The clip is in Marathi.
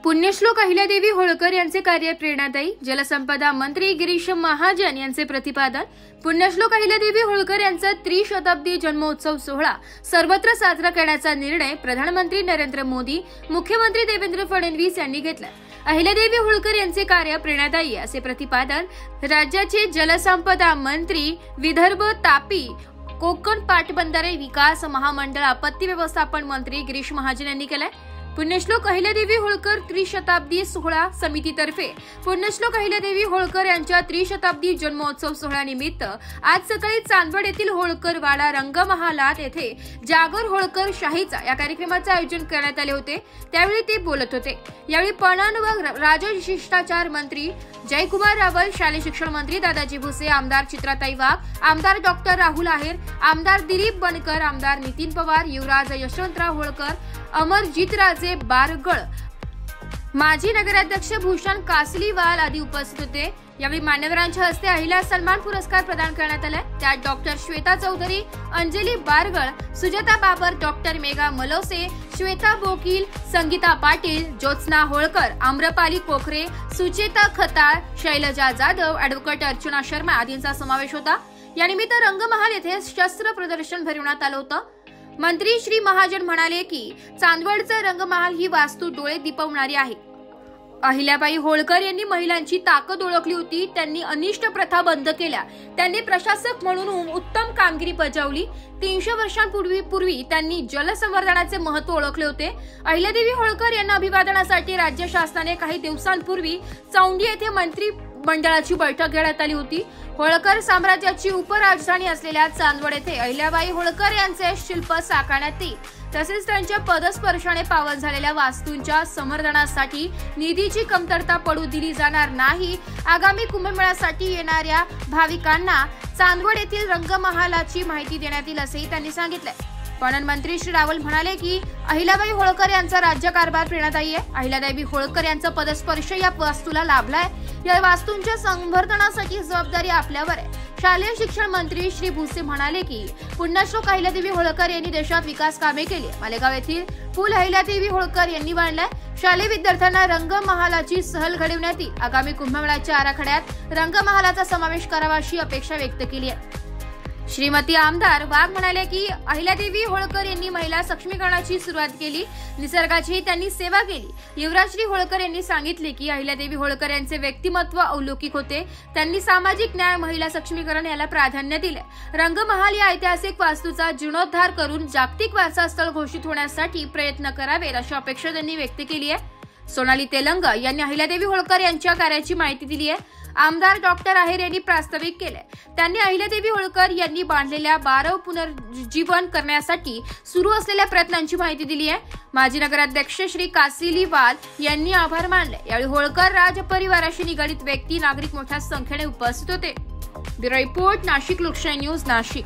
पुण्यश्लोक अहिल्यादेवी होळकर यांचे कार्य प्रेरणादायी, जलसंपदा मंत्री गिरीश महाजन यांचे प्रतिपादन। पुण्यश्लोक अहिल्यादेवी होळकर यांचा त्रिशताब्दी जन्मोत्सव सोहळा सर्वत्र साजरा करण्याचा निर्णय प्रधानमंत्री नरेंद्र मोदी, मुख्यमंत्री देवेंद्र फडणवीस यांनी घेतला। अहिल्यादेवी होळकर यांचे कार्य प्रेरणादायी असे प्रतिपादन राज्याचे जलसंपदा मंत्री, विदर्भ, तापी, कोकण पाटबंधारे विकास महामंडळ आपत्ती व्यवस्थापन मंत्री गिरीश महाजन यांनी केले। पुण्यश्लोक अहिल्यादेवी होळकर त्रिशताब्दी सोहळा समितीतर्फे पुण्यश्लोक अहिल्यादेवी होळकर यांच्या त्रिशताब्दी जन्मोत्सव सोहळ्यानिमित्त आज सकाळी चांदवड येथील होळकर वाडा रंगमहालात येथे जागर होळकर शाहीचा या कार्यक्रमाचे आयोजन करण्यात आले होते। त्यावेळी ते बोलत होते। यावेळी पणन व राजशिष्टाचार मंत्री जयकुमार रावल, शालेय शिक्षण मंत्री दादाजी भुसे, आमदार चित्राताई वाघ, आमदार डॉक्टर राहुल आहेर, आमदार दिलीप बनकर, आमदार नितीन पवार, युवराज यशवंतराव होळकर, अमरजीतराजे बारगळ, माजी नगराध्यक्ष भूषण कासलीवाल आदी उपस्थित होते। यावेळी मान्यवरांच्या हस्ते अहिल्या सन्मान पुरस्कार प्रदान करण्यात आला। त्यात doctor Shweta Chaudhari, Anjali Bargal, Sujata Babar, doctor Megha Malose, Shweta Bokil, Sangeeta Patil, Jyotsna Holkar, Amrapali Kokhare, Sucheta Khatal, Shailaja Jadhav, advocate Archana Sharma आदींचा समावेश होता। यानिमित्त रंगमहाल येथे शस्त्र प्रदर्शन भरवण्यात आलं होतं। मंत्री श्री महाजन म्हणाले की चांदवडचा रंगमहाल ही वास्तू डोळे दिपवणारी आहे। अहिल्याबाई होळकर यांनी महिलांची ताकद ओळखली होती। त्यांनी अनिष्ट प्रथा बंद केल्या। त्यांनी प्रशासक म्हणून उत्तम कामगिरी बजावली। 300 वर्षांपूर्वी त्यांनी जलसंवर्धनाचे महत्त्व ओळखले होते। अहिल्यादेवी होळकर यांना अभिवादनासाठी राज्य शासनाने काही दिवसांपूर्वी चौंडी येथे मंत्री मंडळाची बैठक घेण्यात आली होती। होळकर साम्राज्याची उपराजधानी असलेल्या चांदवड येथे अहिल्याबाई होळकर यांचे शिल्प साकारण्यात येईल। तसेच त्यांच्या पदस्पर्शाने पावन झालेल्या वास्तूंच्या संवर्धनासाठी निधीची कमतरता पडू दिली जाणार नाही। आगामी कुंभमेळ्यासाठी येणाऱ्या भाविकांना चांदवड येथील रंगमहालाची माहिती देण्यात येईल असेही त्यांनी सांगितले। पणन मंत्री श्री रावल म्हणाले की अहिल्याबाई होळकर यांचा राज्यकारभार प्रेरणादायी आहे। अहिल्यादेवी होळकर यांचा पदस्पर्श या वास्तूला लाभलाय। या वास्तूंच्या संवर्धनासाठी जबाबदारी आपल्यावर आहे। शालेय शिक्षण मंत्री श्री भुसे म्हणाले की पुण्यश्लोक अहिल्यादेवी होळकर यांनी देशात विकास कामे केली। मालेगाव येथील पूल अहिल्यादेवी होळकर यांनी बांधलाय। शालेय विद्यार्थ्यांना रंगमहालाची सहल घडविण्यात येईल। आगामी कुंभमेळ्याच्या आराखड्यात रंगमहालाचा समावेश करावा अशी अपेक्षा व्यक्त केली आहे। श्रीमती आमदार वाघ म्हणाले की अहिल्यादेवी होळकर यांनी महिला सक्षमीकरणाची सुरुवात केली। निसर्गाची त्यांनी सेवा केली। युवराज होळकर यांनी सांगितले की अहिल्यादेवी होळकर यांचे व्यक्तिमत्व अलौकिक होते। त्यांनी सामाजिक न्याय, महिला सक्षमीकरण याला प्राधान्य दिले। रंगमहाल या ऐतिहासिक वास्तूचा जीर्णोद्धार करून जागतिक वारसा स्थळ घोषित होण्यासाठी प्रयत्न करावेत अशी अपेक्षा त्यांनी व्यक्त केली आहे। सोनाली तेलंग यांनी अहिल्यादेवी होळकर यांच्या कार्याची माहिती दिली आहे। आमदार डॉक्टर आहेर यांनी प्रास्ताविक केले। त्यांनी अहिल्यादेवी होळकर यांनी बांधलेल्या 12 पुनर्जीवन करण्यासाठी सुरू असलेल्या प्रयत्नांची माहिती दिली आहे। माजी नगराध्यक्ष श्री कासलीवाल यांनी आभार मानले। यावेळी होळकर राज परिवाराशी निगडीत व्यक्ती, नागरिक मोठ्या संख्येने उपस्थित होते। ब्युरो रिपोर्ट, नाशिक लोकशाही न्यूज, नाशिक।